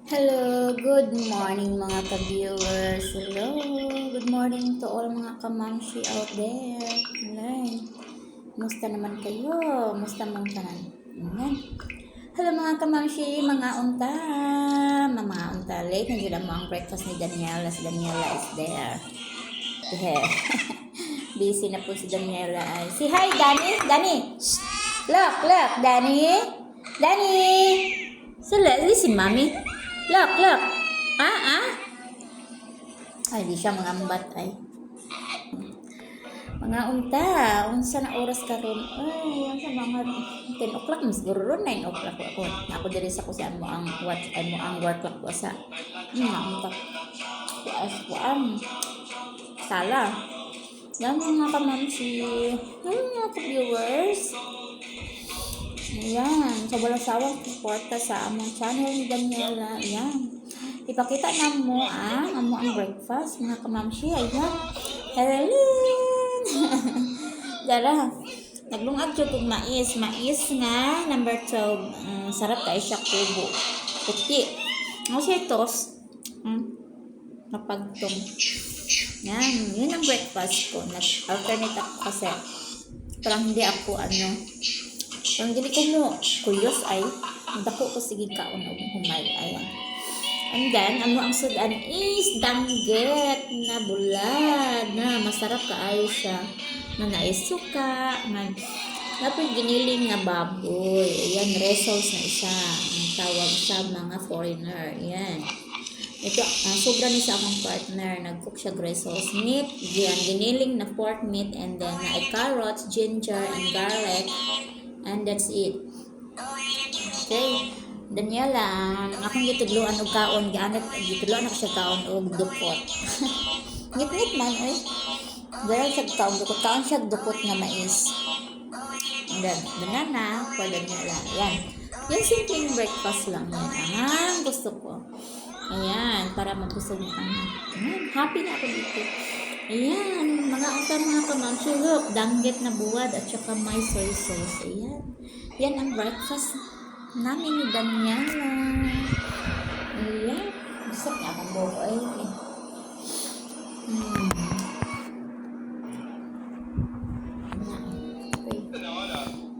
Hello, good morning mga ka-viewers. Hello, good morning to all mga kamamshi out there. Ayan. Musta naman kayo? Musta mong tanan? Ayan. Hello mga kamamshi, mga unta. Mga unta, late na dyan mo ang breakfast ni Daniela. Si Daniela is there. Yeah. Busy na po si Daniela. Say hi, Danny. Danny. Shh. Look, Danny. Danny. Si Mommy. Look. Ay, di siya mangambat ay. Mga unta, unsa na oras karon? Ay, unsa mga 10 o'clock mas siguro ron 9 o'clock ako. Ako diri sa ko sa mo ang work clock ko sa. Mga unta. Kuan. Sala. Yan mga kamamsi. Mga viewers. Ayan, sa walang sawang suporta sa among channel ni Daniela. Ayan. Ipakita na mo ang breakfast, mga kamamshi. Ayan. Hello! Dara. Naglungag siya kong mais. Mais nga, number 12. Sarap kayo siya kubo. Puti. Ano siya tos? Napagtong. Yan. Yun ang breakfast ko. Nag-alternate ako kasi. Parang hindi ako parang dili ko mo kuyos ay dako ko sige kaon og humay ayan. And then ang sudan is danggit na bulad na masarap kaayo siya na naisuka man napay giniling nga baboy ayan results na isa ang tawag sa mga foreigner ayan. Ito, sobra ni sa akong partner. Nag-cook siya results meat, giniling na pork meat, and then na carrots, ginger, and garlic. And that's it. Okay. Daniela, akong gitudloan og kaon, gitudloan ako siya kaon og dukot. Ngit-ngit man, oy. Dahil siya kaon dukot. Kaon siya dukot na mais. And then, banana for Daniela. Yan. Yan simpleng breakfast lang yan. Gusto ko. Ayan, para magbusog na kami. Happy na ako dito. Ayan, mga kamamshi, look, danggit na buwad at saka may soy sauce. Ayan. Yan ang breakfast namin ni Daniela. Ayan. Gusto niya akong buko. Ayan. Okay.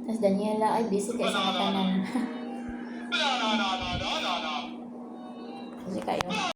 Tapos Daniela ay busy kayo sa matanan.